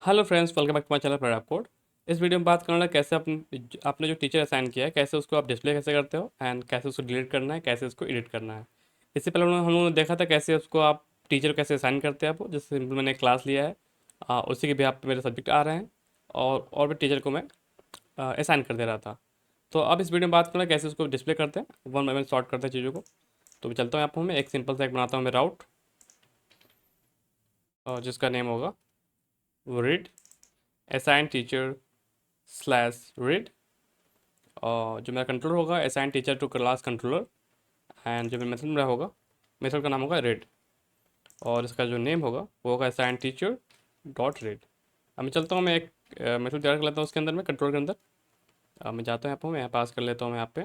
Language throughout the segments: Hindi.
Hello friends, welcome back to my channel product code. इस वीडियो में बात करना है कैसे आपने जो टीचर असाइन किया है कैसे उसको आप डिस्प्ले कैसे करते हो एंड कैसे उसको डिलीट करना है, कैसे उसको एडिट करना है। इससे पहले हम लोगों ने देखा था कैसे उसको आप टीचर कैसे असाइन करते हैं। आपको जैसे सिंपल मैंने क्लास लिया है, उसी के भी आप मेरे सब्जेक्ट आ रहे हैं और भी टीचर को मैं असाइन कर दे रहा था। तो अब इस वीडियो में बात करना है कैसे उसको डिस्प्ले करते हैं, वन बाय वन सॉर्ट करते हैं चीज़ों को। तो मैं चलता हूँ आपको, मैं एक सिंपल सा एक बनाता हूँ मैं राउट, और जिसका नेम होगा read assign teacher slash read. और जो मेरा कंट्रोलर होगा assign teacher to class controller, and जो मेरा मेथड मेरा होगा, मेथड का नाम होगा रीड, और इसका जो नेम होगा वो होगा असाइन टीचर डॉट रीड। अब मैं चलता हूँ, मैं एक मेथड तैयार कर लेता हूँ उसके अंदर, में कंट्रोल के अंदर। अब मैं जाता हूँ यहाँ पर, मैं यहाँ पास कर लेता हूँ मैं यहाँ पे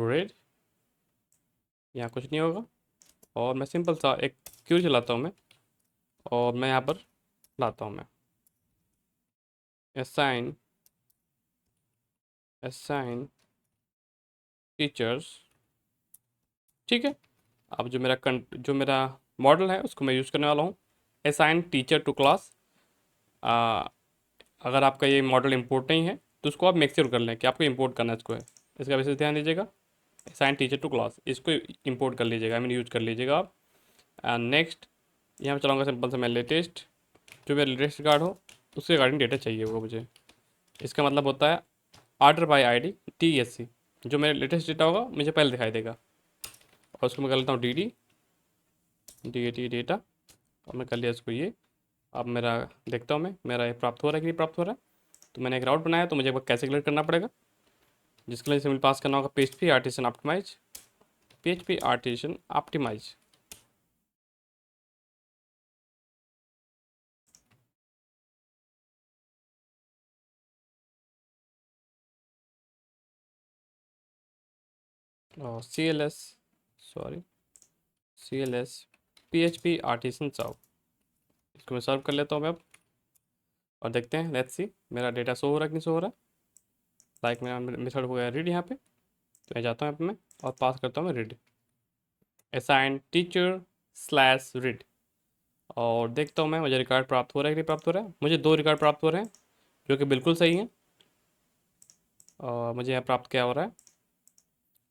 रीड, यहाँ कुछ नहीं होगा। और मैं सिंपल सा एक क्यू चलाता हूँ मैं, और मैं यहाँ पर लाता हूँ मैं असाइन असाइन टीचर्स। ठीक है। अब जो मेरा मॉडल है उसको मैं यूज़ करने वाला हूँ, असाइन टीचर टू क्लास। अगर आपका ये मॉडल इंपोर्ट नहीं है तो उसको आप मेक श्योर कर लें कि आपको इंपोर्ट करना है इसको है। इसका विशेष ध्यान दीजिएगा, असाइन टीचर टू क्लास इसको इंपोर्ट कर लीजिएगा, आई मीन यूज कर लीजिएगा आप। एंड नेक्स्ट यहाँ पे चलाऊँगा सिंपल से मैं लेटेस्ट, जो मेरा लेटेस्ट रिकॉर्ड हो उसके रिगार्डिंग डेटा चाहिए होगा मुझे। इसका मतलब होता है order by I D TSC, जो मेरा लेटेस्ट डेटा होगा मुझे पहले दिखाई देगा। और उसको मैं कर लेता हूँ DAT डेटा, और मैं कर लिया इसको ये। अब मेरा देखता हूँ मैं मेरा ये प्राप्त हो रहा है कि नहीं प्राप्त हो रहा है। तो मैंने एक राउट बनाया, तो मुझे वो कैसे क्लियर करना पड़ेगा, जिसके लिए सिंपल पास करना होगा PHP artisan optimize, PHP artisan optimize. और sorry CLS PHP artisan serve, इसको मैं सर्व कर लेता हूँ मैं अब। और देखते हैं, लेट्स सी मेरा डेटा शो हो रहा है कि नहीं शो हो रहा है। लाइक मेरा मेथड हो गया रीड यहाँ पे, तो मैं जाता हूँ यहाँ पे मैं और पास करता हूँ मैं read assign teacher slash read. और देखता हूँ मैं मुझे रिकॉर्ड प्राप्त हो रहा है कि नहीं प्राप्त हो रहा है। मुझे 2 रिकॉर्ड प्राप्त हो रहे हैं जो कि बिल्कुल सही हैं। और मुझे यहाँ प्राप्त क्या हो रहा है,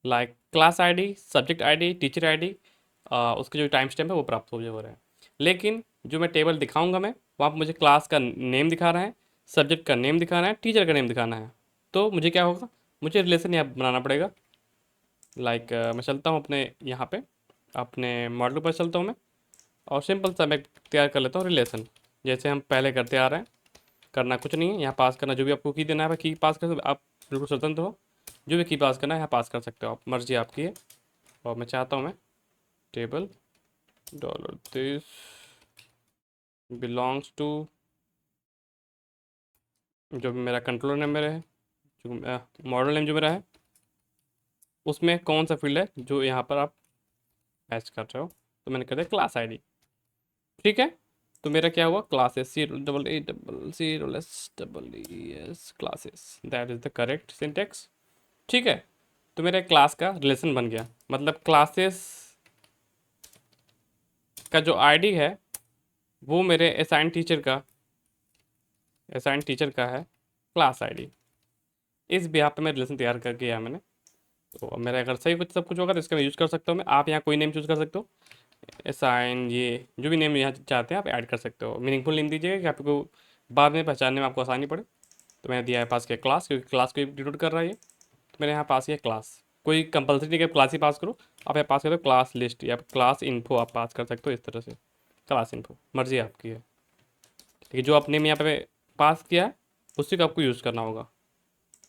like class ID, subject ID, teacher ID, उसके जो टाइम स्टैम्प है वो प्राप्त हो रहे हैं। लेकिन जो मैं टेबल दिखाऊंगा मैं, वहाँ पर मुझे क्लास का नेम दिखा रहा है, सब्जेक्ट का नेम दिखाना है, टीचर का नेम दिखाना है। तो मुझे क्या होगा, मुझे रिलेशन यहाँ बनाना पड़ेगा। लाइक मैं चलता हूँ अपने यहाँ पे, अपने मॉडल पर चलता हूँ मैं, और सिंपल सा मैं तैयार कर लेता हूँ रिलेशन, जैसे हम पहले करते आ रहे हैं। करना कुछ नहीं है, यहाँ पास करना जो भी आपको की देना है की पास कर, आप बिल्कुल स्वतंत्र हो, जो भी की पास करना है यहाँ पास कर सकते हो आप, मर्जी आपकी है। और मैं चाहता हूँ मैं टेबल $this बिलोंग्स टू, जो भी मेरा कंट्रोलर नेम मेरा है, जो मॉडल नेम जो मेरा है, उसमें कौन सा फील्ड है जो यहाँ पर आप मैच कर रहे हो। तो मैंने कर दिया क्लास आईडी। ठीक है। तो मेरा क्या हुआ, classes CAACLS classes, that is the correct syntax. ठीक है। तो मेरा क्लास का रिलेशन बन गया, मतलब क्लासेस का जो आईडी है वो मेरे असाइन टीचर का है क्लास आईडी। इस बिहाफ पे मैं रिलेशन तैयार करके आया मैंने। तो अब मेरा अगर सही कुछ सब कुछ होगा तो इसका मैं यूज़ कर सकता हूँ मैं। आप यहाँ कोई नेम चूज़ कर सकते हो, असाइन ये जो भी नेम यहाँ चाहते हैं आप ऐड कर सकते हो। मीनिंगफुल नेम दीजिएगा कि आपको बाद में पहचानने में आपको आसानी पड़े। तो मैंने दिया है पास किया क्लास, क्योंकि क्लास को डिनोट कर रहा है ये। तो मैंने यहाँ पास किया क्लास। कोई कंपलसरी नहीं कि क्लास ही पास करो, आप यहाँ पास कर दो क्लास लिस्ट या क्लास इन्फो, आप पास कर सकते हो इस तरह से, क्लास इन्फो, मर्जी आपकी है। लेकिन जो आपने यहाँ पे पास किया है उसी को आपको यूज़ करना होगा।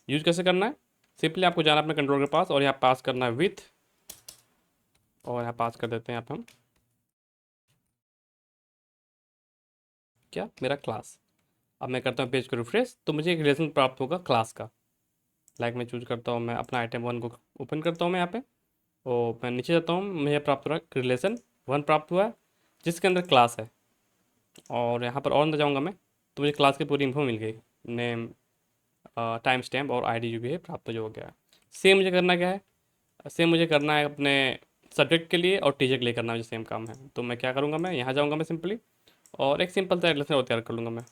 यूज़ कैसे करना है, सिंपली आपको जाना अपने कंट्रोल के पास और यहाँ पास करना है विथ, और यहाँ पास कर देते हैं यहाँ पे हम क्या, मेरा क्लास। अब मैं करता हूँ पेज को रिफ्रेश, तो मुझे एक रिलेशन प्राप्त होगा क्लास का। लाइक मैं चूज करता हूँ, मैं अपना आइटम 1 को ओपन करता हूँ मैं यहाँ पे, और मैं नीचे जाता हूँ, मुझे प्राप्त हो रहा है रिलेशन 1 प्राप्त हुआ है जिसके अंदर क्लास है। और यहाँ पर और अंदर जाऊँगा मैं, तो मुझे क्लास की पूरी इन्फो मिल गई, नेम, टाइम स्टैम्प और आईडी जो भी है प्राप्त जो हो गया है। सेम मुझे करना क्या है, सेम मुझे करना है अपने सब्जेक्ट के लिए और टीचर के लिए करना है, मुझे सेम काम है। तो मैं क्या करूँगा, मैं यहाँ जाऊँगा मैं सिंपली, और एक सिंपल सा रिलेशन और तैयार कर लूँगा मैं,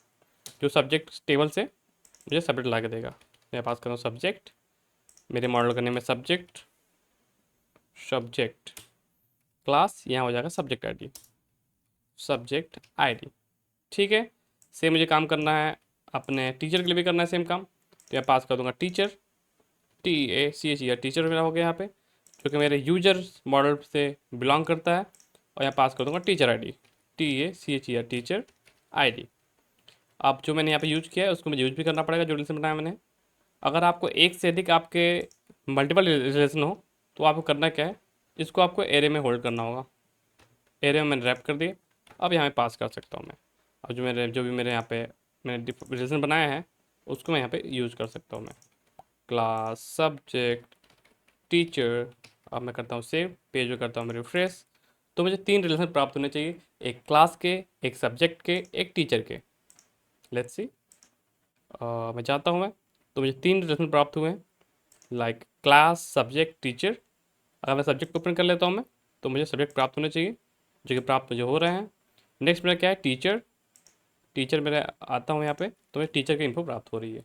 जो सब्जेक्ट टेबल से मुझे सब्जेक्ट ला के देगा। मैं पास करूँ सब्जेक्ट, मेरे मॉडल का नेम है सब्जेक्ट, सब्जेक्ट क्लास, यहाँ हो जाएगा सब्जेक्ट आईडी, सब्जेक्ट आईडी। ठीक है, सेम मुझे काम करना है अपने टीचर के लिए भी करना है सेम काम। तो यहाँ पास कर दूंगा टीचर, TACHER, टीचर मेरा हो गया यहाँ पे, जो कि मेरे यूजर मॉडल से बिलोंग करता है। और यहाँ पास कर दूंगा teacher ID, TACHER, teacher ID. अब जो मैंने यहाँ पे यूज किया है उसको मुझे यूज भी करना पड़ेगा, जो रिलेशन बनाया मैंने। अगर आपको एक से अधिक आपके मल्टीपल रिलेशन हो तो आपको करना क्या है, इसको आपको एरे में होल्ड करना होगा। एरे में मैंने रैप कर दिया, अब यहाँ पे पास कर सकता हूँ मैं। अब जो भी मेरे यहाँ पे मैंने रिलेशन बनाया है उसको मैं यहाँ पे यूज़ कर सकता हूँ मैं। Class, subject, teacher. अब मैं करता हूँ सेव, पेज में करता हूँ मैं रिफ्रेश। तो मुझे 3 रिलेशन प्राप्त होने चाहिए, एक क्लास के, एक सब्जेक्ट के, एक टीचर के। लेट्स सी, मैं चाहता हूँ मैं, तो मुझे 3 रिलेशन प्राप्त हुए हैं, लाइक क्लास, सब्जेक्ट, टीचर। अगर मैं सब्जेक्ट को ओपन कर लेता हूँ मैं, तो मुझे सब्जेक्ट प्राप्त होने चाहिए, जो कि प्राप्त मुझे हो रहे हैं। नेक्स्ट मेरा क्या है, टीचर। टीचर मेरा आता हूँ यहाँ पे, तो मुझे टीचर की इन्फो प्राप्त हो रही है।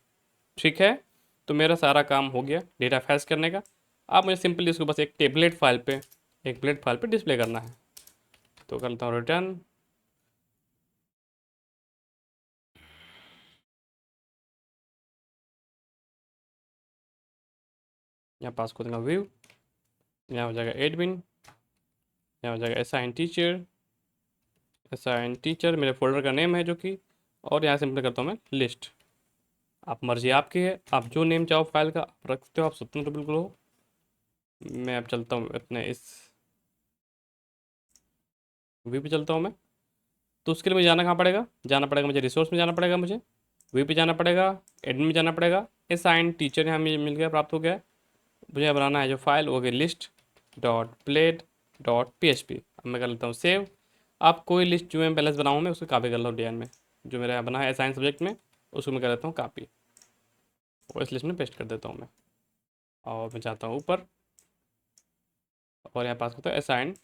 ठीक है, तो मेरा सारा काम हो गया डेटा फैच करने का। अब मुझे सिंपली इसको बस एक टेबलेट फाइल पे, एक बुलेट फाइल पे डिस्प्ले करना है। तो करता हूँ रिटर्न, यहाँ पास कर दूँगा व्यू, यहाँ हो जाएगा एडमिन, यहाँ हो जाएगा असाइन टीचर, असाइन टीचर मेरे फोल्डर का नेम है जो कि, और यहाँ सिंपली करता हूँ मैं लिस्ट। आप मर्जी आपकी है, आप जो नेम चाहो फाइल का आप रख सकते हो, आप स्वतंत्र बिल्कुल हो। मैं अब चलता हूँ अपने इस व्यू पे चलता हूँ मैं। तो उसके लिए मुझे जाना कहाँ पड़ेगा, जाना पड़ेगा मुझे रिसोर्स में जाना पड़ेगा, मुझे व्यू पे जाना पड़ेगा, एडमिन में जाना पड़ेगा, असाइन टीचर यहाँ मुझे मिल गया, प्राप्त हो गया। मुझे बनाना है जो फाइल वो गई list dot plate dot PHP। अब मैं कर लेता हूँ सेव। आप कोई लिस्ट जो मैं पहले से बनाऊँ मैं उसको कॉपी कर लो DN में, जो मेरा यहाँ बना है असाइन सब्जेक्ट में, उसको मैं कर लेता हूँ कॉपी, और इस लिस्ट में पेस्ट कर देता हूँ मैं। और मैं जाता हूँ ऊपर, और यहाँ पास करता हूँ assign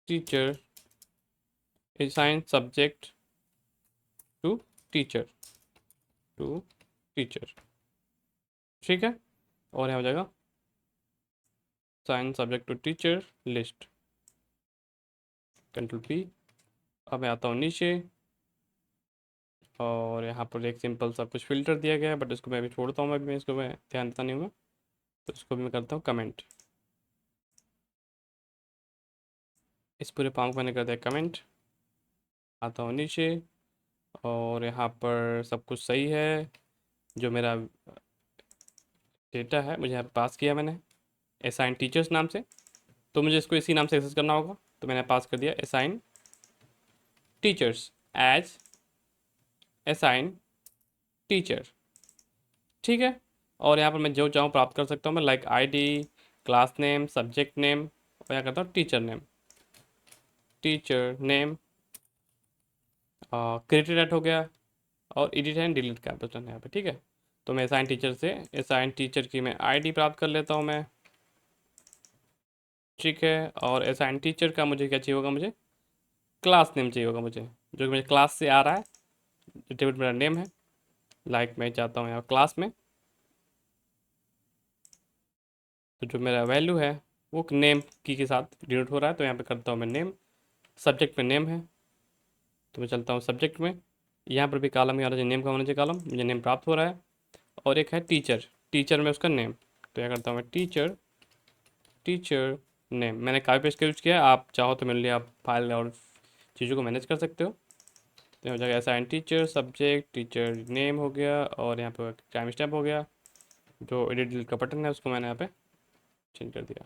teacher, assign subject to teacher, to teacher. ठीक है, और यहाँ हो जाएगा sign subject to teacher list, Ctrl+P। अब मैं आता हूँ नीचे, और यहाँ पर एक सिंपल सा कुछ फिल्टर दिया गया है, बट इसको मैं अभी छोड़ता हूँ, मैं इसको मैं ध्यान देता नहीं हूँ मैं। तो इसको भी मैं करता हूँ कमेंट, इस पूरे पाम को मैंने कर दिया कमेंट। आता हूँ नीचे, और यहाँ पर सब कुछ सही है, जो मेरा डेटा है मुझे यहाँ पास किया मैंने असाइन टीचर्स नाम से, तो मुझे इसको इसी नाम से एक्सेस करना होगा। तो मैंने पास कर दिया assign teachers as assign teacher. ठीक है, और यहाँ पर मैं जो चाहूँ प्राप्त कर सकता हूँ मैं, like ID, class name, subject name, और यहाँ करता हूँ teacher name, teacher name, created at हो गया, और एडिट एंड डिलीट का बटन है यहाँ पे। ठीक है, तो मैं असाइन टीचर से असाइन टीचर की मैं ID प्राप्त कर लेता हूँ मैं। ठीक है, और असाइन टीचर का मुझे क्या चाहिए होगा, मुझे क्लास नेम चाहिए होगा मुझे, जो कि मेरे क्लास से आ रहा है, टेबल मेरा नेम है। लाइक मैं चाहता हूँ यहाँ क्लास में, तो जो मेरा वैल्यू है वो नेम की के साथ डिनोट हो रहा है, तो यहाँ पे करता हूँ मैं नेम, सब्जेक्ट में नेम है, तो मैं चलता हूँ सब्जेक्ट में। यहाँ पर भी कॉलम ही आ रहा है, नेम का होना चाहिए कॉलम, मुझे नेम प्राप्त हो रहा है। और एक है टीचर, टीचर में उसका नेम, तो यहाँ करता हूँ मैं टीचर, टीचर नेम। मैंने कॉपी पेस्ट कर यूज किया है, आप चाहो तो मेरे लिए आप फाइल और चीज़ों को मैनेज कर सकते हो। तो हो जाएगा assign teacher, subject, teacher name हो गया, और यहाँ पे टाइम स्टैम्प हो गया, जो एडिट डिलीट का बटन है उसको मैंने यहाँ पे चेंज कर दिया।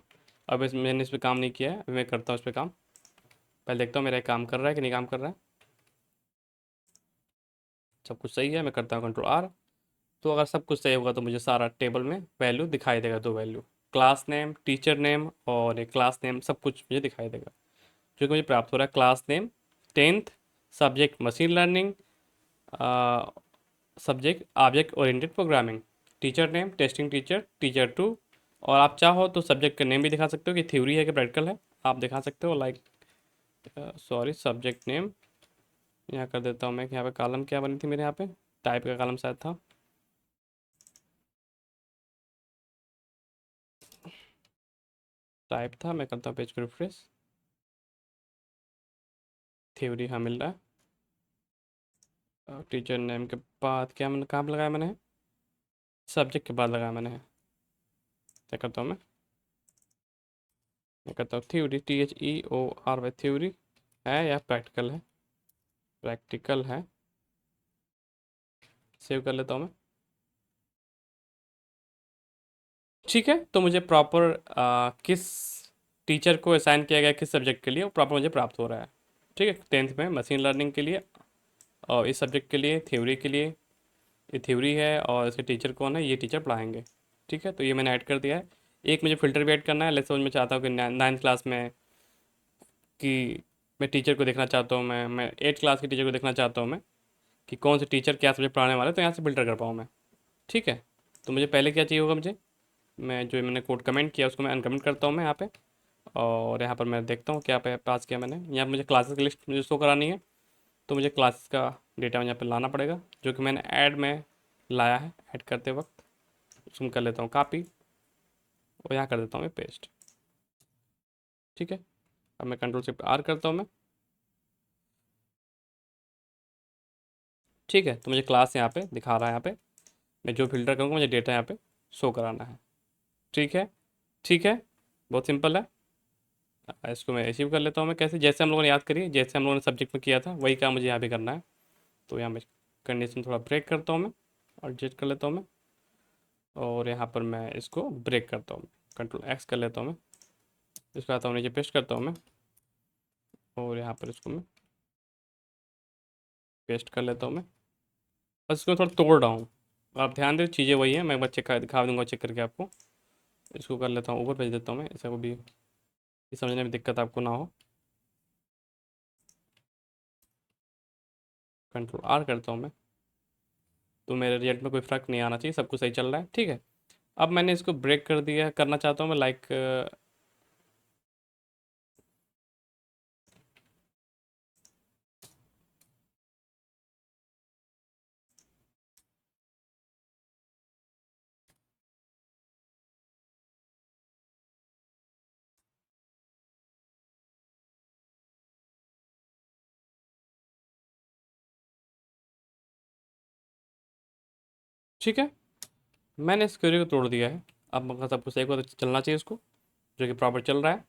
अब मैंने इस पर काम नहीं किया है, अभी मैं करता हूँ इस पर काम। पहले देखता हूँ मेरा काम कर रहा है कि नहीं काम कर रहा है। सब कुछ सही है, मैं करता हूँ Ctrl+R। तो अगर सब कुछ सही होगा तो मुझे सारा टेबल में वैल्यू दिखाई देगा, 2 value, class name, teacher name, और एक क्लास नेम, सब कुछ मुझे दिखाई देगा, जो कि मुझे प्राप्त हो रहा है। Class name 10th, subject machine learning, subject object oriented programming, teacher name testing teacher, teacher 2। और आप चाहो तो सब्जेक्ट का नेम भी दिखा सकते हो कि थ्योरी है कि प्रैक्टिकल है, आप दिखा सकते हो, लाइक सॉरी, सब्जेक्ट नेम यहाँ कर देता हूँ मैं। यहाँ पे कॉलम क्या बनी थी मेरे, यहाँ पे टाइप का कॉलम शायद था, टाइप था। मैं करता हूँ पेज को रिफ्रेश। थ्योरी, हाँ मिल रहा है। टीचर नेम के बाद क्या मैंने कहाँ पे लगाया मैंने, सब्जेक्ट के बाद लगाया मैंने। क्या करता हूँ मैं करता हूँ थ्योरी, THEORY, थ्योरी है या प्रैक्टिकल है, प्रैक्टिकल है। सेव कर लेता हूँ मैं। ठीक है, तो मुझे प्रॉपर किस टीचर को असाइन किया गया किस सब्जेक्ट के लिए, वो प्रॉपर मुझे प्राप्त हो रहा है। ठीक है, 10th में मशीन लर्निंग के लिए और इस सब्जेक्ट के लिए, थ्योरी के लिए, ये थ्योरी है और इसके टीचर कौन है, ये टीचर पढ़ाएंगे। ठीक है, तो ये मैंने ऐड कर दिया है। एक मुझे फ़िल्टर भी ऐड करना है। लेट्स सपोज मैं चाहता हूँ कि 9th क्लास में कि मैं टीचर को देखना चाहता हूँ, मैं 8th क्लास के टीचर को देखना चाहता हूँ मैं, कि कौन से टीचर क्या सब्जेक्ट पढ़ाने वाले हैं, तो यहाँ से फ़िल्टर कर पाऊँ मैं। ठीक है, तो मुझे पहले क्या चाहिए होगा, मुझे मैं जो मैंने कोड कमेंट किया उसको मैं अनकमेंट करता हूँ मैं यहाँ पे। और यहाँ पर मैं देखता हूँ क्या पे पास किया मैंने। यहाँ पे मुझे क्लासेस की लिस्ट मुझे शो करानी है, तो मुझे क्लासेस का डेटा यहाँ पे लाना पड़ेगा, जो कि मैंने ऐड में लाया है। ऐड करते वक्त उसको कर लेता हूँ कॉपी और यहाँ कर देता हूँ मैं पेस्ट। ठीक है, अब मैं Ctrl+Shift+R करता हूँ मैं। ठीक है, तो मुझे क्लास यहाँ पे दिखा रहा है। यहाँ पे मैं जो फिल्टर करूँगा मुझे डेटा यहाँ पे शो कराना है। ठीक है, ठीक है, बहुत सिंपल है। इसको मैं अचीव कर लेता हूँ मैं कैसे, जैसे हम लोगों ने याद करिए, जैसे हम लोगों ने सब्जेक्ट में किया था वही काम मुझे यहाँ भी करना है। तो यहाँ मैं कंडीशन थोड़ा ब्रेक करता हूँ मैं और एडजस्ट कर लेता हूँ मैं, और यहाँ पर मैं इसको ब्रेक करता हूँ, Ctrl+X कर लेता हूँ मैं। इसको आता हूँ नीचे पेस्ट करता हूँ मैं, और यहाँ पर इसको मैं पेस्ट कर लेता हूँ मैं। बस इसको थोड़ा तोड़ रहा हूँ, आप ध्यान दें चीज़ें वही हैं, मैं बच्चे का दिखा दूँगा चेक करके आपको। इसको कर लेता हूँ, ऊपर भेज देता हूँ मैं, ऐसा को भी ये समझने में दिक्कत आपको ना हो। Ctrl+R करता हूँ मैं, तो मेरे रिजल्ट में कोई फ़र्क नहीं आना चाहिए, सब कुछ सही चल रहा है। ठीक है, अब मैंने इसको ब्रेक कर दिया, करना चाहता हूँ मैं लाइक ठीक है, मैंने इस क्वेरी को तोड़ दिया है। अब मगर सब कुछ एक बार चलना चाहिए उसको, जो कि प्रॉपर चल रहा है।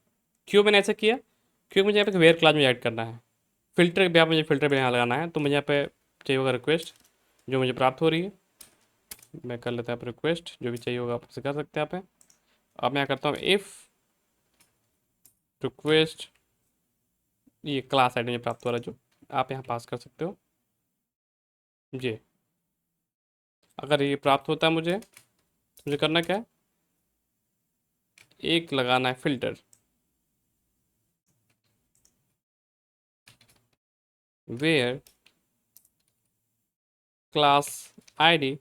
क्यों मैंने ऐसा किया, क्योंकि मुझे यहाँ पे वेयर क्लास में ऐड करना है। फ़िल्टर भी, आप मुझे फ़िल्टर भी यहाँ लगाना है, तो मुझे यहाँ पे चाहिए होगा रिक्वेस्ट जो मुझे प्राप्त हो रही है। मैं कर लेता हूँ रिक्वेस्ट, जो भी चाहिए होगा आप उससे कर सकते हैं यहाँ पे। अब मैं करता हूँ इफ़ रिक्वेस्ट, ये क्लास आईडी मुझे प्राप्त हो रहा है जो आप यहाँ पास कर सकते हो जी। अगर ये प्राप्त होता है मुझे, तो मुझे करना क्या है, एक लगाना है फ़िल्टर, वेयर क्लास आईडी,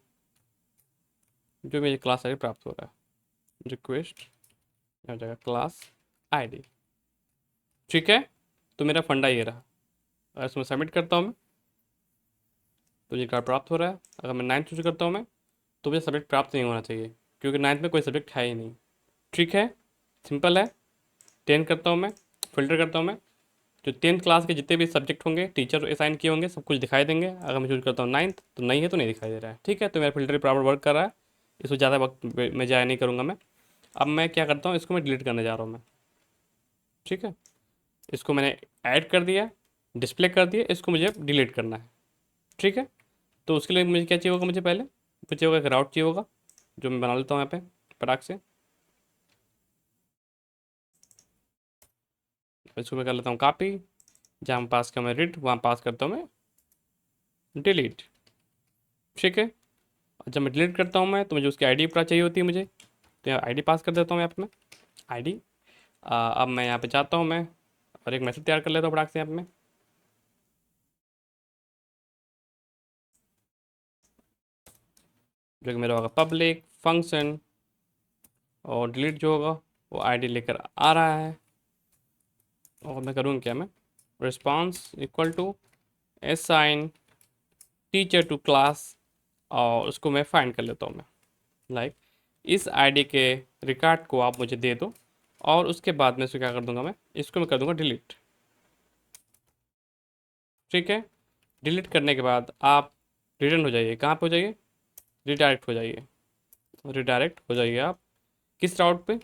जो मेरी क्लास आईडी प्राप्त हो रहा है, रिक्वेस्ट हो जाएगा क्लास आईडी। ठीक है, तो मेरा फंडा ये रहा। अगर इसमें सबमिट करता हूँ मैं, तो ये कार्ड प्राप्त हो रहा है। अगर मैं 9th चूज करता हूँ मैं, तो मुझे सब्जेक्ट प्राप्त नहीं होना चाहिए, क्योंकि 9th में कोई सब्जेक्ट है ही नहीं। ठीक है, सिंपल है। 10 करता हूँ मैं, फिल्टर करता हूँ मैं, जो 10th क्लास के जितने भी सब्जेक्ट होंगे, टीचर असाइन किए होंगे, सब कुछ दिखाई देंगे। अगर मैं चूज करता हूँ 9th, तो नहीं है तो नहीं दिखाई दे रहा है। ठीक है, तो मेरा फिल्टर प्रॉपर वर्क कर रहा है, इसको ज़्यादा वक्त मैं जाया नहीं करूँगा मैं। अब मैं क्या करता हूँ, इसको मैं डिलीट करने जा रहा हूँ मैं। ठीक है, इसको मैंने ऐड कर दिया, डिस्प्ले कर दिया, इसको मुझे डिलीट करना है। ठीक है, तो उसके लिए मुझे क्या चाहिए होगा, मुझे पहले मुझे होगा एक राउट चाहिए होगा, जो मैं बना लेता हूँ यहाँ पे फटाक से। इसको मैं कर लेता हूँ कॉपी, जहाँ मैं पास कर मैं रीड, वहाँ पास करता हूँ मैं डिलीट। ठीक है, और जब मैं डिलीट करता हूँ मैं, तो मुझे उसकी आईडी पता चाहिए होती है मुझे, तो यहाँ आईडी पास कर देता हूँ यहाँ पे मैं आईडी। अब मैं यहाँ पे चाहता हूँ मैं, और एक मैसेज तैयार कर लेता हूँ फटाक से यहाँ पे मैं, जो कि मेरा होगा पब्लिक फंक्शन, और डिलीट जो होगा वो आईडी लेकर आ रहा है। और मैं करूँ क्या, मैं response equal to assign teacher to class, और उसको मैं फाइंड कर लेता हूँ मैं, लाइक इस आईडी के रिकॉर्ड को आप मुझे दे दो, और उसके बाद में इसको क्या कर दूंगा, मैं इसको मैं कर दूंगा डिलीट। ठीक है, डिलीट करने के बाद आप रिटर्न हो जाइए, कहाँ पे हो जाइए, रिडायरेक्ट हो जाइए, रिडायरेक्ट हो जाइए आप किस राउट पे,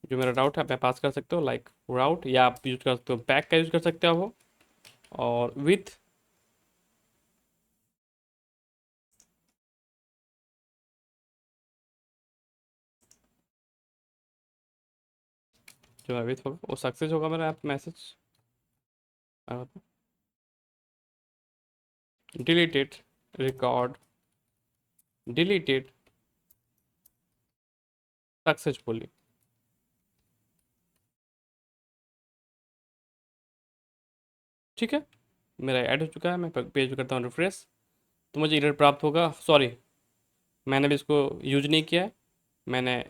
जो मेरा राउट है आप पास कर सकते हो, लाइक राउट, या आप यूज कर सकते हो बैक का यूज कर सकते हो वो, और विथ जो मेरा विथ होगा वो सक्सेस होगा मेरा app message, deleted record deleted successfully. ठीक है, मेरा ऐड हो चुका है, मैं पेज करता हूँ रिफ्रेश, तो मुझे एरर प्राप्त होगा, सॉरी मैंने भी इसको यूज नहीं किया है, मैंने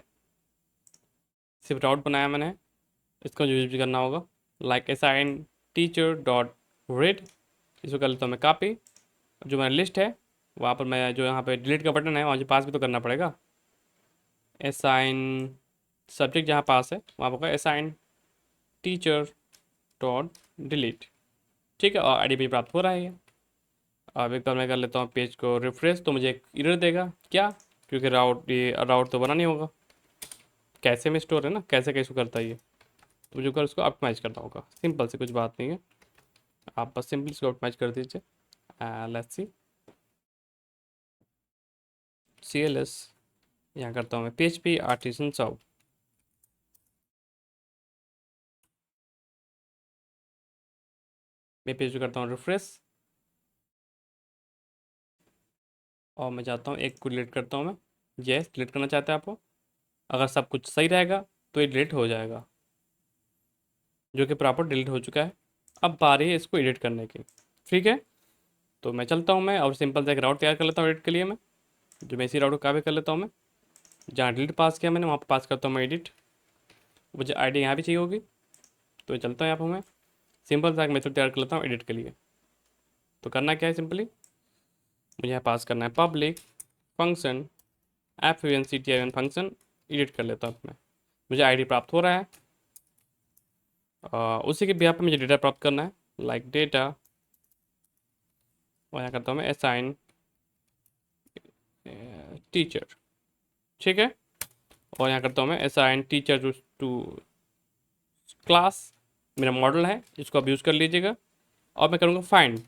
सिर्फ राउट बनाया मैंने, इसको यूज भी करना होगा, like assign teacher dot read, इसको कर लेता हूँ मैं कॉपी, जो मेरा लिस्ट है वहाँ पर मैं, जो यहाँ पे डिलीट का बटन है वहाँ से पास भी तो करना पड़ेगा, असाइन सब्जेक्ट जहाँ पास है वहाँ पर असाइन टीचर डॉट डिलीट। ठीक है, और आईडी भी प्राप्त हो रहा है ये। अब एक बार मैं कर लेता हूँ पेज को रिफ्रेश, तो मुझे एक एरर देगा, क्या, क्योंकि राउट, ये राउट तो बना नहीं होगा, कैसे में स्टोर है ना, कैसे कैसे करता है ये, तो मुझे उसको ऑप्टिमाइज़ करना होगा, सिंपल से कुछ बात नहीं है, आप बस सिंपल इसको ऑप्टिमाइज़ कर दीजिए। Let's see, C L S, यहाँ करता हूँ मैं P H P artisan serve, मैं पेज करता हूँ रिफ्रेश, और मैं जाता हूँ एक को डिलीट करता हूँ मैं, यस डिलीट करना चाहते हैं आपको, अगर सब कुछ सही रहेगा तो ये डिलीट हो जाएगा, जो कि प्रॉपर डिलीट हो चुका है। अब बारी है इसको एडिट करने की। ठीक है, तो मैं चलता हूँ मैं और सिंपल सा एक राउट तैयार कर लेता हूँ एडिट के लिए मैं, जो मैं इसी राउट को कॉपी कर लेता हूँ मैं, जहाँ डिलीट पास किया मैंने वहाँ पर पास करता हूँ मैं एडिट, मुझे आईडी यहाँ भी चाहिए होगी, तो चलता हूँ यहाँ पर मैं सिंपल सा एक मेथड तैयार कर लेता हूँ एडिट के लिए। तो करना क्या है, सिंपली मुझे यहाँ पास करना है public function F U N C T I N function, edit कर लेता हूँ मैं, मुझे आईडी प्राप्त हो रहा है, उसी के बिहाफ पे मुझे डेटा प्राप्त करना है, लाइक डेटा, और यहाँ करता हूँ मैं असाइन टीचर। ठीक है, और यहाँ करता हूँ मैं असाइन टीचर टू क्लास, मेरा मॉडल है इसको आप यूज़ कर लीजिएगा, और मैं करूँगा फाइंड,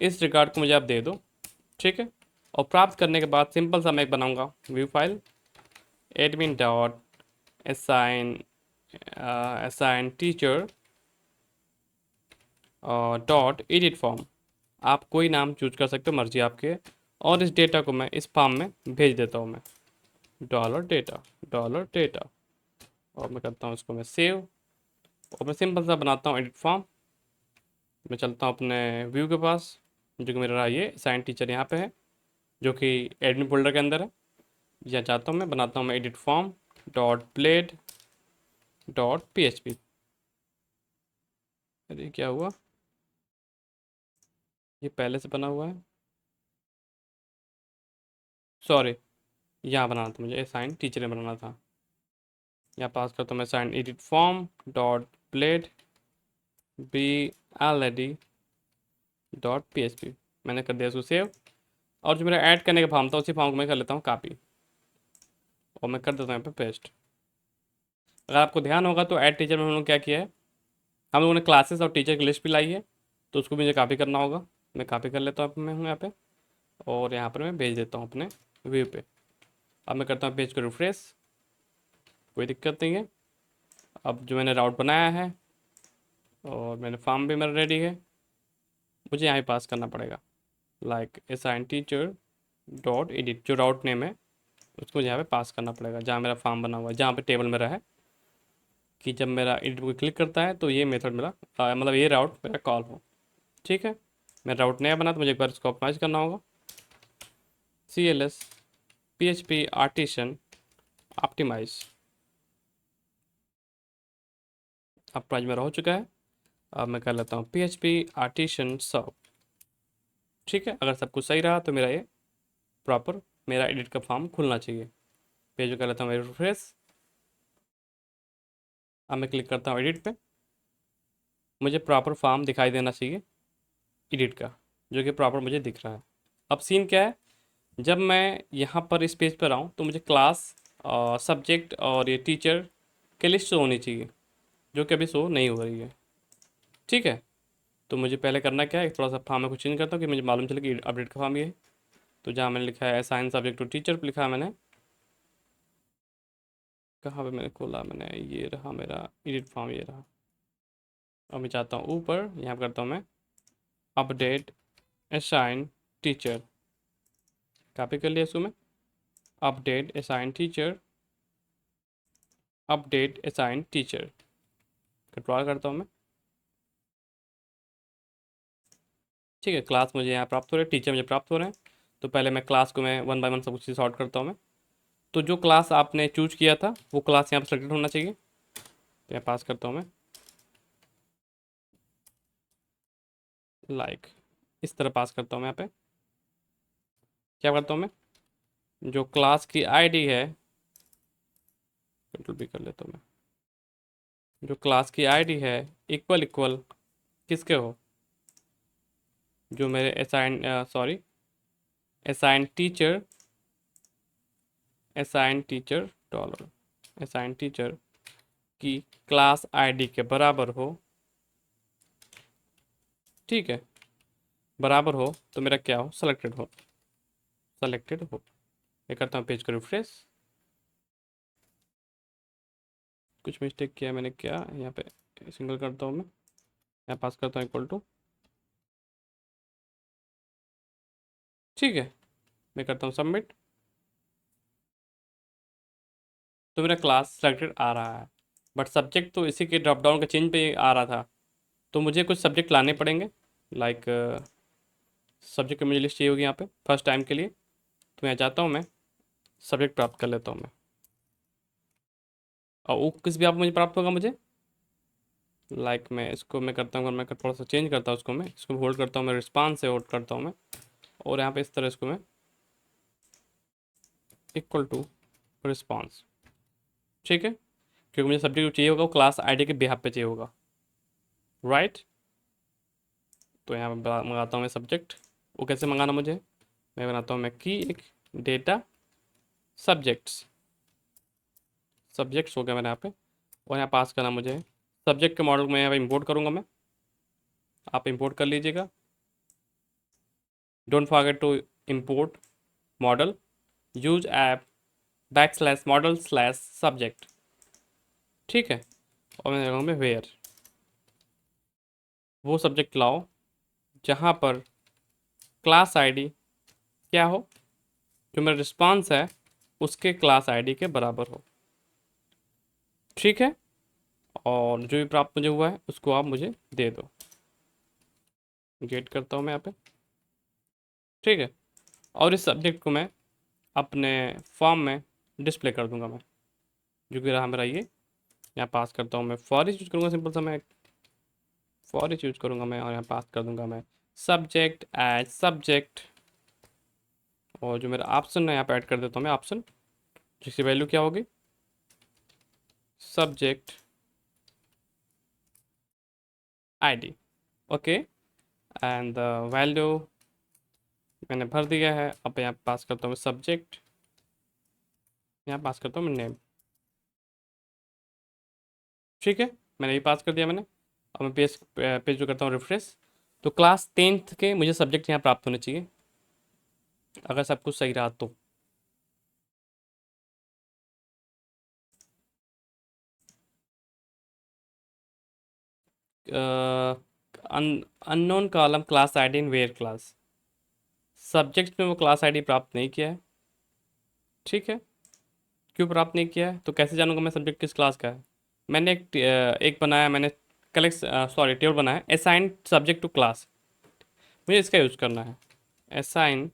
इस रिकॉर्ड को मुझे आप दे दो। ठीक है, और प्राप्त करने के बाद सिंपल सा मैं एक बनाऊँगा view file, admin dot assign assign teacher dot edit form, आप कोई नाम चूज कर सकते हो, मर्जी आपके, और इस डेटा को मैं इस फॉर्म में भेज देता हूँ मैं, डॉलर डेटा, और मैं करता हूँ इसको मैं सेव, और मैं सिंपल सा बनाता हूँ एडिट फॉर्म। मैं चलता हूँ अपने व्यू के पास, जो कि मेरा ये साइन टीचर यहाँ पे है, जो कि एडमिन फोल्डर के अंदर है, यहाँ चाहता हूँ मैं बनाता हूँ मैं edit form dot blade dot P H P. अरे क्या हुआ, ये पहले से बना हुआ है, सॉरी यहाँ बनाना था मुझे, साइन टीचर ने बनाना था, यहाँ पास करता हूँ मैं sign edit form dot blade B L A D dot P H P, मैंने कर दिया इसको सेव, और जो मेरा ऐड करने का फॉर्म था उसी फॉर्म को मैं कर लेता हूँ कॉपी, और मैं कर देता हूँ यहाँ पे पेस्ट। अगर आपको ध्यान होगा तो ऐड टीचर में हम लोग क्या किया है, हम लोगों ने क्लासेस और टीचर की लिस्ट भी लाई है, तो उसको भी मुझे कॉपी करना होगा, मैं कॉपी कर लेता हूँ, मैं हूँ यहाँ पे, और यहाँ पर मैं भेज देता हूँ अपने व्यू पे। अब मैं करता हूँ पेज को रिफ्रेश, कोई दिक्कत नहीं है, अब जो मैंने राउट बनाया है और मैंने फॉर्म भी मेरा रेडी है, मुझे यहाँ पे पास करना पड़ेगा, like assign teacher dot edit, जो राउट नेम है उसको यहाँ पे पास करना पड़ेगा, जहाँ मेरा फॉर्म बना हुआ है, जहाँ पे टेबल मेरा है, कि जब मेरा एडिट को क्लिक करता है तो ये मेथड मेरा मतलब ये राउट मेरा कॉल हो। ठीक है, मैं राउट नया बना तो मुझे एक बार इसको ऑप्टिमाइज करना होगा, C L S P H P artisan optimize, optimize मेरा हो चुका है। अब मैं कर लेता हूँ PHP आर्टिसन सर्व। ठीक है, अगर सब कुछ सही रहा तो मेरा ये प्रॉपर मेरा एडिट का फॉर्म खुलना चाहिए। पेज कर लेता हूँ मैं रिफ्रेश। अब मैं क्लिक करता हूँ एडिट पे। मुझे प्रॉपर फॉर्म दिखाई देना चाहिए एडिट का, जो कि प्रॉपर मुझे दिख रहा है। अब सीन क्या है, जब मैं यहाँ पर इस पेज पर आऊँ तो मुझे क्लास, सब्जेक्ट और ये टीचर की लिस्ट शो होनी चाहिए, जो कि अभी शो नहीं हो रही है। ठीक है, तो मुझे पहले करना क्या है, थोड़ा सा फॉर्म में कुछ चेंज करता हूँ कि मुझे मालूम चले कि अपडेट का फॉर्म ये है। तो जहाँ मैंने लिखा है असाइन सब्जेक्ट टू टीचर लिखा है मैंने, कहाँ पे मैंने खोला, मैंने ये रहा मेरा एडिट फॉर्म, ये रहा। अब मैं चाहता हूँ ऊपर, यहाँ करता हूँ मैं अपडेट असाइन टीचर, कॉपी कर लिया इसको मैं, update assign teacher, update assign teacher, control करता हूँ मैं। ठीक है, क्लास मुझे यहाँ प्राप्त हो रहे हैं, टीचर मुझे प्राप्त हो रहे हैं। तो पहले मैं क्लास को मैं वन बाय वन सब कुछ सॉर्ट करता हूँ मैं। तो जो क्लास आपने चूज किया था वो क्लास यहाँ पर सेलेक्टेड होना चाहिए। तो यहाँ पास करता हूँ मैं लाइक, इस तरह पास करता हूँ मैं। यहाँ पे क्या करता हूँ मैं, जो क्लास की आईडी है, कंट्रोल भी कर लेता हूँ मैं, जो क्लास की आईडी है इक्वल इक्वल किसके हो, जो मेरे assign sorry assign teacher, assign teacher dollar assign teacher की क्लास आईडी के बराबर हो। ठीक है, बराबर हो तो मेरा क्या हो, सेलेक्टेड हो, सेलेक्टेड हो। ये करता हूँ पेज को रिफ्रेश। कुछ मिस्टेक किया मैंने, क्या यहाँ पे सिंगल करता हूँ मैं, यहाँ पास करता हूँ इक्वल टू। ठीक है, मैं करता हूँ सबमिट। तो मेरा क्लास सेलेक्टेड आ रहा है, बट सब्जेक्ट तो इसी के ड्रॉप डाउन के चेंज पे आ रहा था। तो मुझे कुछ सब्जेक्ट लाने पड़ेंगे, लाइक सब्जेक्ट की मुझे लिस्ट चाहिए होगी यहाँ पे फर्स्ट टाइम के लिए। तो यहाँ जाता हूँ मैं, सब्जेक्ट प्राप्त कर लेता हूँ मैं, और वो किस भी आप मुझे प्राप्त होगा मुझे, लाइक मैं इसको मैं करता हूँ, मैं थोड़ा सा चेंज करता हूँ उसको, मैं इसको होल्ड करता हूँ, मैं रिस्पांस से होल्ड करता हूँ मैं, और यहाँ पे इस तरह इसको मैं इक्वल टू रिस्पांस। ठीक है, क्योंकि मुझे सब्जेक्ट चाहिए होगा वो क्लास आईडी के बिहाफ पे चाहिए होगा, राइट। तो यहाँ पे मंगाता हूँ मैं सब्जेक्ट। वो कैसे मंगाना मुझे, मैं बनाता हूँ मैं की एक डेटा सब्जेक्ट्स, सब्जेक्ट्स हो गया मैंने यहाँ पे, और यहाँ पास करना मुझे सब्जेक्ट के मॉडल में यहाँ पे इंपोर्ट करूँगा मैं, आप इंपोर्ट कर लीजिएगा। Don't forget to import model, use app backslash model slash subject. ठीक है, और मैं लगाऊंगा वेयर, वो सब्जेक्ट लाओ जहाँ पर क्लास आईडी क्या हो, जो मेरा रिस्पांस है उसके क्लास आईडी के बराबर हो। ठीक है, और जो भी प्राप्त मुझे हुआ है उसको आप मुझे दे दो, गेट करता हूँ मैं यहाँ पे। ठीक है, और इस सब्जेक्ट को मैं अपने फॉर्म में डिस्प्ले कर दूंगा मैं, जो कि रहा मेरा ये। यहाँ पास करता हूँ मैं फॉर यूज करूँगा, सिंपल सा मैं फॉर यूज करूँगा मैं, और यहाँ पास कर दूंगा मैं सब्जेक्ट एज सब्जेक्ट, और जो मेरा ऑप्शन है यहाँ पे ऐड कर देता हूँ मैं ऑप्शन, जिसकी वैल्यू क्या होगी, subject ID. Okay, and value मैंने भर दिया है। अब यहाँ पास करता हूँ मैं सब्जेक्ट, यहाँ पास करता हूँ मैं नेम। ठीक है, मैंने ये पास कर दिया मैंने। अब मैं पेज पेज जो करता हूँ रिफ्रेश। तो क्लास 10th के मुझे सब्जेक्ट यहाँ प्राप्त होने चाहिए, अगर सब कुछ सही रहा तो। Unknown column class ID in where class, subject में वो क्लास आईडी प्राप्त नहीं किया है। ठीक है, क्यों प्राप्त नहीं किया है, तो कैसे जानूंगा मैं सब्जेक्ट किस क्लास का है। मैंने एक बनाया मैंने, कलेक्ट सॉरी टेबल बनाया असाइन सब्जेक्ट टू क्लास, मुझे इसका यूज़ करना है, असाइन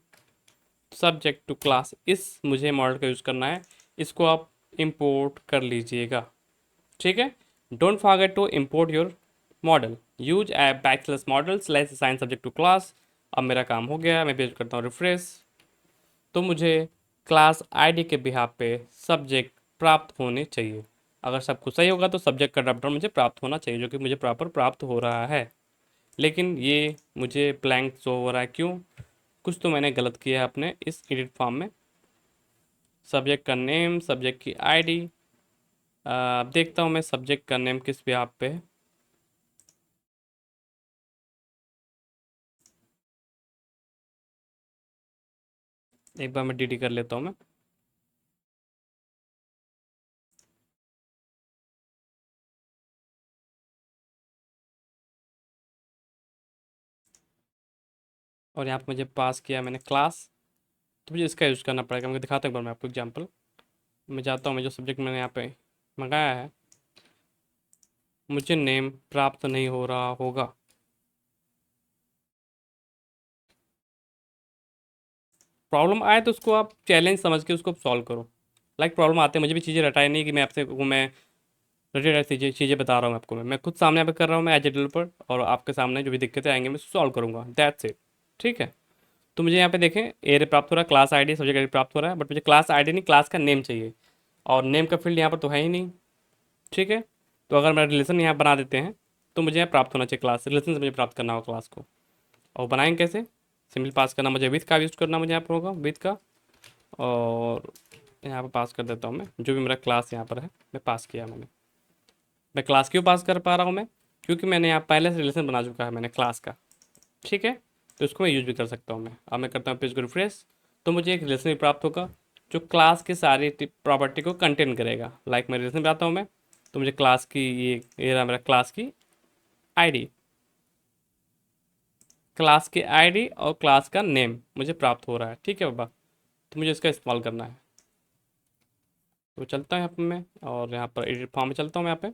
सब्जेक्ट टू क्लास, इस मुझे मॉडल का यूज़ करना है। इसको आप इंपोर्ट कर लीजिएगा। ठीक है, don't forget to import your model, use app backslash model slash assign subject to class. अब मेरा काम हो गया, मैं पेज करता हूँ रिफ्रेश, तो मुझे क्लास आईडी के बिहाफ पे सब्जेक्ट प्राप्त होने चाहिए। अगर सब कुछ सही होगा तो सब्जेक्ट का ड्रॉप डाउन मुझे प्राप्त होना चाहिए, जो कि मुझे प्रॉपर प्राप्त हो रहा है। लेकिन ये मुझे ब्लैंक शो हो रहा है, क्यों? कुछ तो मैंने गलत किया है अपने इस एडिट फॉर्म में। सब्जेक्ट का नेम, सब्जेक्ट की आईडी, अब देखता हूँ मैं सब्जेक्ट का नेम किस बिहाफ पे है। एक बार मैं डीडी कर लेता हूँ मैं। और यहाँ पे मुझे पास किया मैंने क्लास, तो मुझे इसका यूज़ करना पड़ेगा। मैं दिखाता हूँ एक बार मैं आपको एग्जांपल। मैं जाता हूँ, मैं जो सब्जेक्ट मैंने यहाँ पे मंगाया है, मुझे नेम प्राप्त नहीं हो रहा होगा। प्रॉब्लम आए तो उसको आप चैलेंज समझ के उसको सॉल्व करो। लाइक प्रॉब्लम आते हैं, मुझे भी चीज़ें रटाई नहीं कि मैं आपसे मैं रिलेटेड चीज़ें बता रहा हूँ आपको। मैं खुद सामने यहाँ पे कर रहा हूँ मैं एज ए डेवलपर, और आपके सामने जो भी दिक्कतें आएंगी मैं सॉल्व करूँगा, दैट्स इट। ठीक है, तो मुझे यहाँ पे देखें एरे प्राप्त हो रहा है, क्लास आईडी सब्जेक्ट आईडी प्राप्त हो रहा है, बट मुझे क्लास आईडी नहीं, क्लास का नेम चाहिए, और नेम का फील्ड यहाँ पर तो है ही नहीं। ठीक है, तो अगर मेरा रिलेशन यहाँ बना देते हैं तो मुझे यहाँ प्राप्त होना चाहिए क्लास, रिलेशन से मुझे प्राप्त करना होगा क्लास को। और बनाएंगे कैसे? सिंपल पास करना, मुझे विथ का यूज़ करना, मुझे यहाँ पर होगा विथ का, और यहाँ पर पास कर देता हूँ मैं जो भी मेरा क्लास यहाँ पर है, मैं पास किया मैंने। मैं क्लास क्यों पास कर पा रहा हूँ मैं? क्योंकि मैंने यहाँ पहले से रिलेशन बना चुका है मैंने क्लास का। ठीक है, तो इसको मैं यूज भी कर सकता हूँ मैं। अब मैं करता हूँ पेज को रिफ्रेश, तो मुझे एक रिलेशन भी प्राप्त होगा जो क्लास के सारी प्रॉपर्टी को कंटेन करेगा। लाइक मैं रिलेशन बनाता हूँ मैं, तो मुझे क्लास की ये रहा मेरा क्लास की आईडी, क्लास की आईडी और क्लास का नेम मुझे प्राप्त हो रहा है। ठीक है बाबा, तो मुझे इसका इस्तेमाल करना है। तो चलता है यहाँ पर मैं, और यहाँ पर एडिट फॉर्म में चलता हूँ मैं यहाँ पे,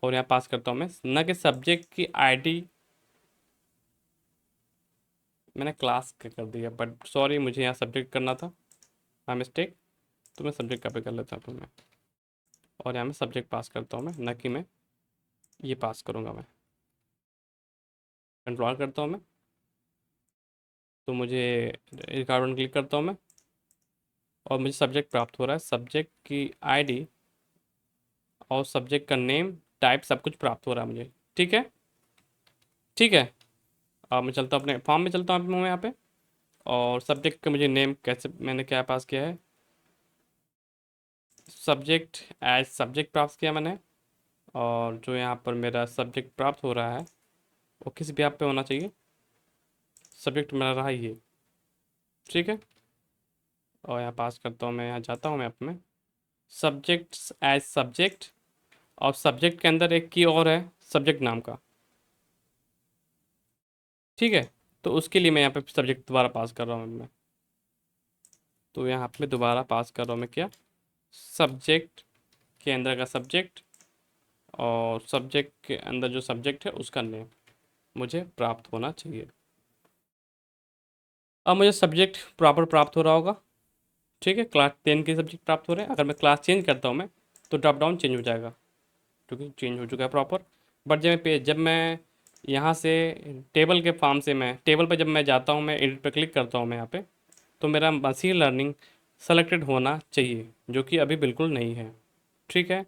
और यहाँ पास करता हूँ मैं न कि सब्जेक्ट की आईडी, मैंने क्लास का कर दिया, बट सॉरी मुझे यहाँ सब्जेक्ट करना था, माई मिस्टेक। तो मैं सब्जेक्ट कॉपी कर लेता हूँ मैं, और यहाँ मैं सब्जेक्ट पास करता हूँ मैं, न कि मैं ये पास करूँगा मैं। कंट्रोल करता हूँ मैं, तो मुझे रिकॉर्ड वन क्लिक करता हूँ मैं, और मुझे सब्जेक्ट प्राप्त हो रहा है, सब्जेक्ट की आईडी और सब्जेक्ट का नेम टाइप सब कुछ प्राप्त हो रहा है मुझे। ठीक है, ठीक है। अब मैं चलता हूँ अपने फॉर्म में, चलता हूँ मैं यहाँ पे, और सब्जेक्ट का मुझे नेम कैसे, मैंने क्या पास किया है, सब्जेक्ट एज सब्जेक्ट प्राप्त किया मैंने। और जो यहाँ पर मेरा सब्जेक्ट प्राप्त हो रहा है वो किस भी आप पे होना चाहिए, सब्जेक्ट मेरा रहा ये। ठीक है, और यहाँ पास करता हूँ मैं, यहाँ जाता हूँ मैं अपने सब्जेक्ट एज सब्जेक्ट, और सब्जेक्ट के अंदर एक की और है सब्जेक्ट नाम का। ठीक है, तो उसके लिए मैं यहाँ पे सब्जेक्ट दोबारा पास कर रहा हूँ मैं, तो यहाँ पे दोबारा पास कर रहा हूँ मैं क्या, सब्जेक्ट के अंदर का सब्जेक्ट, और सब्जेक्ट के अंदर जो सब्जेक्ट है उसका नेम मुझे प्राप्त होना चाहिए। अब मुझे सब्जेक्ट प्रॉपर प्राप्त हो रहा होगा। ठीक है, क्लास 10 के सब्जेक्ट प्राप्त हो रहे हैं। अगर मैं क्लास चेंज करता हूँ मैं, तो ड्रॉप डाउन चेंज हो जाएगा, क्योंकि चेंज हो चुका है प्रॉपर। बट जब मैं यहाँ से टेबल के फॉर्म से, मैं टेबल पर जब मैं जाता हूँ, मैं एडिट पर क्लिक करता हूँ मैं यहाँ पे, तो मेरा मशीन लर्निंग सेलेक्टेड होना चाहिए, जो कि अभी बिल्कुल नहीं है। ठीक है,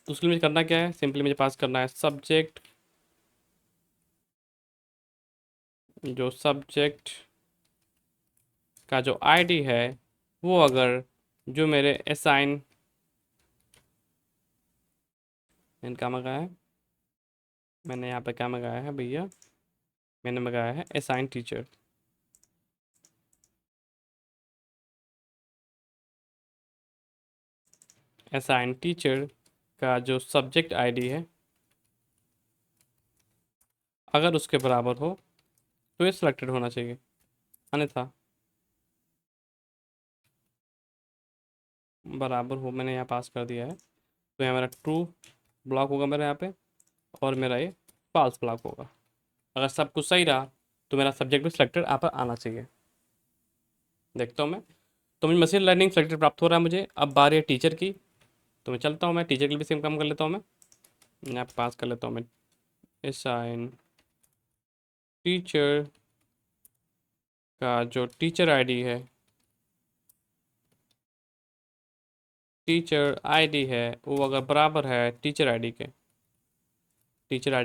तो उसके लिए मुझे करना क्या है, सिंपली मुझे पास करना है सब्जेक्ट, जो सब्जेक्ट का जो आईडी है वो अगर जो मेरे असाइन, मैंने क्या मंगाया है, मैंने यहाँ पे क्या मंगाया है भैया, मैंने मंगाया है असाइन टीचर। असाइन टीचर का जो सब्जेक्ट आईडी है अगर उसके बराबर हो तो ये सिलेक्टेड होना चाहिए, अन्यथा बराबर हो, मैंने यहाँ पास कर दिया है, तो यहाँ मेरा ट्रू ब्लॉक होगा मेरा यहाँ पे, और मेरा ये फॉल्स ब्लॉक होगा। अगर सब कुछ सही रहा तो मेरा सब्जेक्ट भी सिलेक्टेड यहाँ पर आना चाहिए। देखता हूँ मैं, तो मुझे मशीन लर्निंग सेलेक्टेड प्राप्त हो रहा है मुझे। अब बारी है टीचर की, तो मैं चलता हूँ, मैं टीचर के लिए भी सेम काम कर लेता हूँ मैं, यहाँ पे पास कर लेता हूँ मैं असाइन टीचर का जो टीचर आईडी है, टीचर आईडी है वो अगर बराबर है टीचर आईडी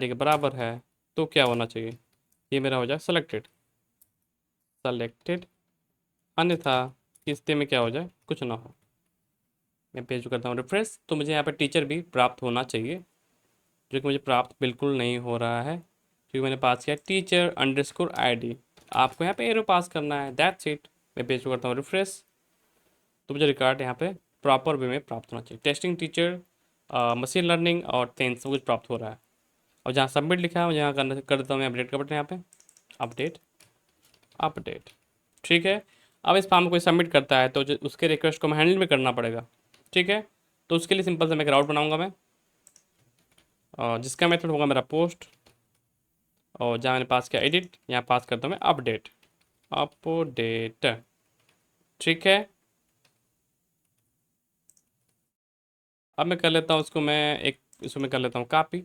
के बराबर है तो क्या होना चाहिए, ये मेरा हो जाए सेलेक्टेड, अन्यथा किस्ते में क्या हो जाए, कुछ ना हो। मैं पेज करता हूँ रिफ्रेश, तो मुझे यहाँ पे टीचर भी प्राप्त होना चाहिए, जो कि मुझे प्राप्त बिल्कुल नहीं हो रहा है क्योंकि मैंने पास किया टीचर अंडरस्कोर आईडी। आपको यहाँ पे एरो पास करना है, दैट्स इट। मैं पेज करता हूँ रिफ्रेश, तो मुझे रिकॉर्ड यहाँ पे प्रॉपर वे में प्राप्त होना चाहिए। टेस्टिंग टीचर, मशीन लर्निंग और टेंस सब कुछ प्राप्त हो रहा है। और जहाँ सबमिट लिखा है यहाँ कर देता हूँ मैं अपडेट का बटन, यहाँ पे अपडेट अपडेट। ठीक है। अब इस फॉर्म को कोई सबमिट करता है तो उसके रिक्वेस्ट को हैंडल में करना पड़ेगा। ठीक है, तो उसके लिए सिंपल से मैं एक राउट बनाऊंगा मैं, जिसका मेथड होगा मेरा पोस्ट, और जहाँ मैंने पास किया एडिट, यहाँ पास करता हूँ मैं अपडेट अपडेट। ठीक है, अब मैं कर लेता हूँ उसको, मैं एक इसमें कर लेता हूँ कॉपी।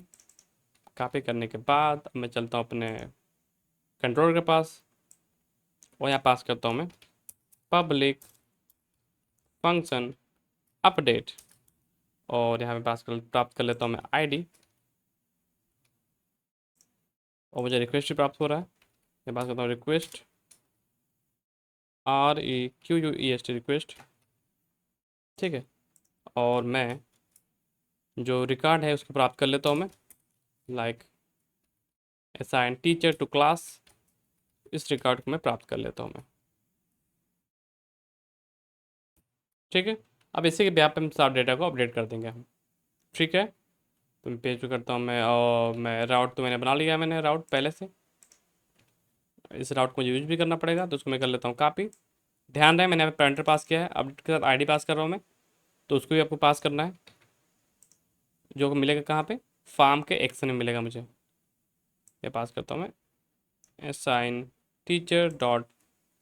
कॉपी करने के बाद अब मैं चलता हूँ अपने कंट्रोलर के पास, और यहाँ पास करता हूँ मैं पब्लिक फंक्शन अपडेट, और यहाँ पे पास कर प्राप्त कर लेता हूँ मैं आईडी, और मुझे रिक्वेस्ट भी प्राप्त हो रहा है। मैं पास करता हूँ रिक्वेस्ट REQUEST रिक्वेस्ट। ठीक है, और मैं जो रिकॉर्ड है उसको प्राप्त कर लेता हूँ मैं, like assign teacher to class, इस रिकॉर्ड को मैं प्राप्त कर लेता हूँ मैं। ठीक है, अब इसी के ब्याह पे हम सारे डेटा को अपडेट कर देंगे हम। ठीक है, तो मैं पेज पे करता हूँ मैं, और मैं राउट तो मैंने बना लिया है, मैंने राउट पहले से, इस राउट को मुझे यूज भी करना पड़ेगा, तो उसको मैं कर लेता हूँ कॉपी। ध्यान रहे मैंने यहाँ पे पैरामीटर पास किया है, अपडेट के साथ आईडी पास कर रहा हूँ मैं, तो उसको भी आपको पास करना है, जो मिलेगा कहाँ पे, फॉर्म के एक्शन में मिलेगा मुझे। ये पास करता हूँ मैं असाइन टीचर डॉट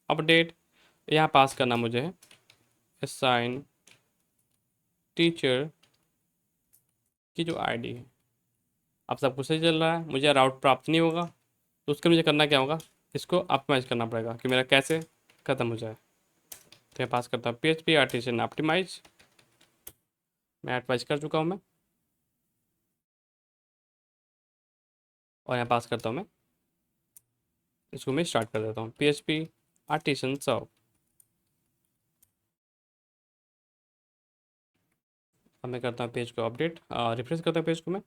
अपडेट, यहाँ पास करना मुझे है असाइन टीचर की जो आईडी है। अब सब कुछ सही चल रहा है, मुझे राउट प्राप्त नहीं होगा, तो उसके मुझे करना क्या होगा, इसको ऑप्टिमाइज करना पड़ेगा कि मेरा कैसे ख़त्म हो जाए। तो मैं पास करता हूँ PHP आर्टिसन ऑप्टिमाइज, मैं ऑप्टिमाइज कर चुका हूँ मैं, और यहाँ पास करता हूँ मैं, इसको मैं स्टार्ट कर देता हूँ PHP आर्टिसन सर्व। अब मैं करता हूँ पेज को अपडेट, रिफ्रेश करता हूँ पेज को मैं।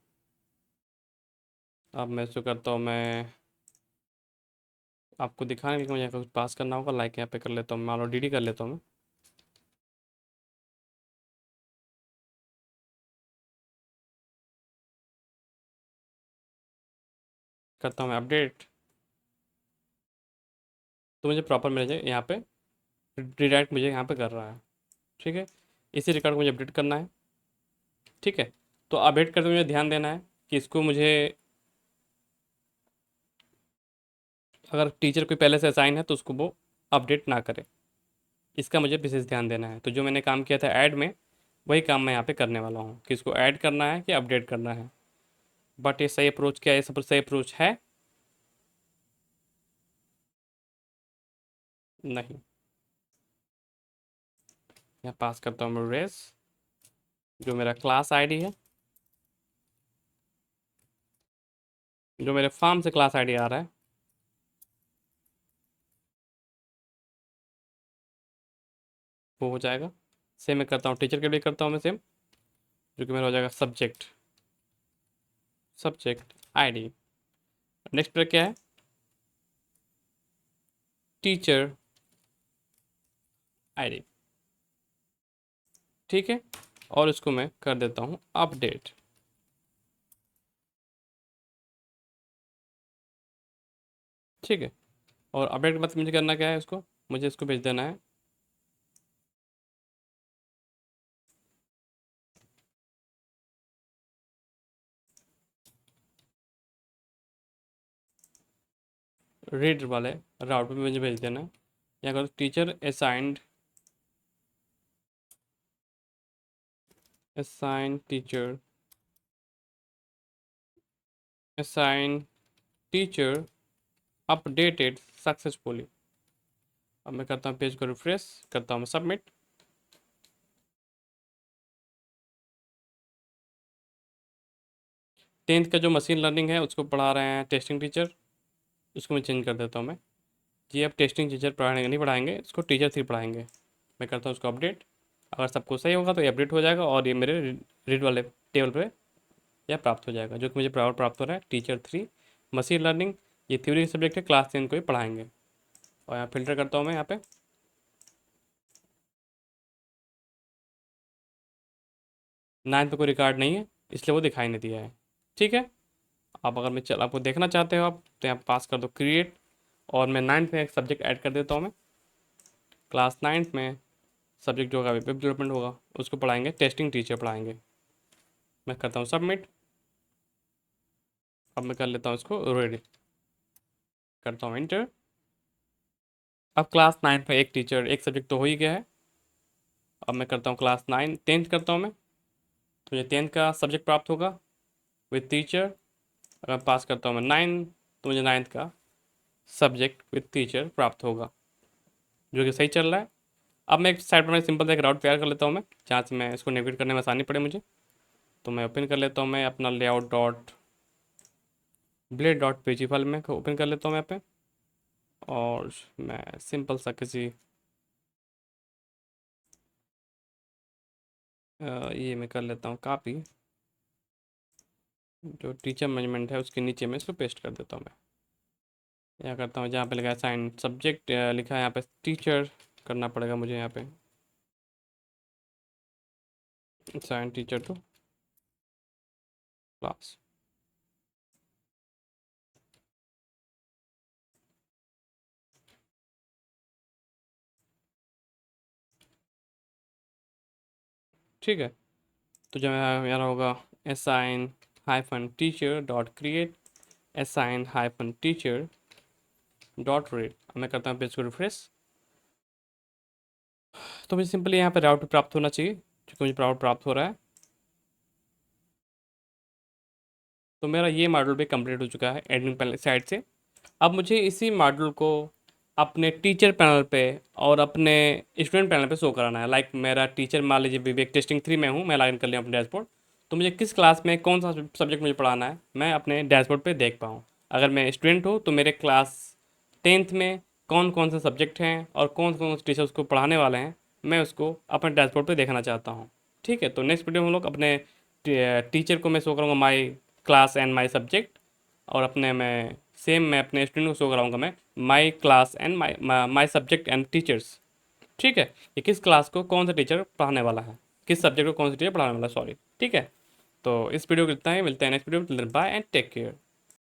अब मैं इसको करता हूँ मैं, आपको दिखाने के लिए मुझे कुछ पास करना होगा, लाइक यहाँ पे कर लेता हूँ, मान लो DD कर लेता हूँ मैं। करता हूँ मैं अपडेट, तो मुझे प्रॉपर मिल जाए यहाँ पे, रिडायरेक्ट मुझे यहाँ पे कर रहा है। ठीक है, इसी रिकॉर्ड को मुझे अपडेट करना है। ठीक है, तो अपडेट करते हुए मुझे ध्यान देना है कि इसको मुझे, अगर टीचर कोई पहले से असाइन है तो उसको वो अपडेट ना करे, इसका मुझे विशेष ध्यान देना है। तो जो मैंने काम किया था ऐड में, वही काम मैं यहाँ पे करने वाला हूँ कि इसको ऐड करना है कि अपडेट करना है। बट ये सही अप्रोच क्या है, सब सही अप्रोच है नहीं। यहाँ पास करता हूँ मैं रेस, जो मेरा क्लास आईडी है, जो मेरे फॉर्म से क्लास आईडी आ रहा है, वो हो जाएगा। सेम मैं करता हूँ टीचर के लिए, करता हूँ मैं सेम, जो कि मेरा हो जाएगा सब्जेक्ट आईडी। नेक्स्ट पर क्या है, टीचर आईडी। ठीक है, और इसको मैं कर देता हूँ अपडेट। ठीक है, और अपडेट के बाद मुझे करना क्या है, इसको मुझे इसको भेज देना है रीड वाले राउट पे मुझे भेज देना है। यहाँ करो teacher assign teacher assign teacher updated successfully. अब मैं करता हूँ पेज को रिफ्रेश, करता हूँ मैं सबमिट। टेंथ का जो मशीन लर्निंग है उसको पढ़ा रहे हैं टेस्टिंग टीचर, उसको मैं चेंज कर देता हूँ मैं। ये अब टेस्टिंग टीचर पढ़ाएंगे, नहीं पढ़ाएंगे इसको, टीचर 3 पढ़ाएंगे। मैं करता हूँ उसको अपडेट। अगर सबको सही होगा तो ये अपडेट हो जाएगा और ये मेरे रीड वाले टेबल पे यह प्राप्त हो जाएगा, जो कि मुझे प्राप्त हो रहा है टीचर 3 मशीन लर्निंग। ये थ्योरी सब्जेक्ट है, क्लास 10 को ही पढ़ाएंगे। और यहाँ फिल्टर करता हूँ मैं यहाँ पे, 9 पे कोई रिकॉर्ड नहीं है इसलिए वो दिखाई नहीं दिया है। ठीक है, आप अगर मैं चल आपको देखना चाहते हो आप तो यहाँ पास कर दो क्रिएट, और मैं 9th में एक सब्जेक्ट ऐड कर देता हूँ मैं। क्लास 9th में सब्जेक्ट जो होगा वेब डेवलपमेंट होगा, उसको पढ़ाएंगे टेस्टिंग टीचर पढ़ाएंगे। मैं करता हूँ सबमिट। अब मैं कर लेता हूँ इसको रेडी, करता हूँ इंटर। अब क्लास 9 में एक टीचर एक सब्जेक्ट तो हो ही गया है। अब मैं करता हूँ क्लास 9 10th करता हूँ मैं, तो मुझे 10th का सब्जेक्ट प्राप्त होगा विद टीचर। अगर पास करता हूँ मैं 9 तो मुझे 9th का सब्जेक्ट विद टीचर प्राप्त होगा, जो कि सही चल रहा है। अब मैं एक साइड पर मैं सिंपल सा एक राउट तैयार कर लेता हूँ मैं, जहाँ से मैं इसको नेविगेट करने में आसानी पड़े मुझे। तो मैं ओपन कर लेता हूँ मैं अपना लेआउट डॉट ब्लेड डॉट पेजी फाइल में ओपन कर लेता हूँ मैं यहाँ पे, और मैं सिंपल सा किसी ये मैं कर लेता हूँ कॉपी, जो टीचर मैनेजमेंट है उसके नीचे मैं इसको पेस्ट कर देता हूँ मैं। यहाँ करता हूँ जहाँ पे लिखा है साइन सब्जेक्ट लिखा है यहाँ पे टीचर करना पड़ेगा मुझे यहाँ पे, साइन टीचर टू क्लास। ठीक है, तो जब मेरा होगा assign hyphen teacher dot create assign hyphen teacher dot read. मैं करता हूँ पेज को रिफ्रेश। तो मुझे सिंपली यहाँ पे राउट प्राप्त होना चाहिए, क्योंकि मुझे राउट प्राप्त हो रहा है। तो मेरा ये मॉड्यूल भी कंप्लीट हो चुका है एडमिन पैनल साइड से। अब मुझे इसी मॉड्यूल को अपने टीचर पैनल पे और अपने स्टूडेंट पैनल पे शो कराना है। लाइक मेरा टीचर मान लीजिए विवेक टेस्टिंग 3 में हूँ, मैं लॉगिन कर लिया अपने डैशबोर्ड। तो मुझे किस क्लास में कौन सा सब्जेक्ट मुझे पढ़ाना है मैं अपने डैशबोर्ड पे देख पाऊँ। अगर मैं स्टूडेंट हूँ तो मेरे क्लास 10th में कौन कौन से सब्जेक्ट हैं और कौन कौन से टीचर उसको पढ़ाने वाले हैं, मैं उसको अपने डैशबोर्ड पे देखना चाहता हूँ। ठीक है, तो नेक्स्ट वीडियो में हम लोग अपने टीचर को मैं शो करूँगा my class and my subject, और अपने मैं सेम मैं अपने स्टूडेंट को शो कराऊंगा मैं my class and my subject and teachers. ठीक है, ये किस क्लास को कौन सा टीचर पढ़ाने वाला है, किस सब्जेक्ट को कौन सा टीचर पढ़ाने वाला है, सॉरी। ठीक है, तो इस वीडियो को इतना ही, मिलते हैं नेक्स्ट वीडियो में। Bye and take care.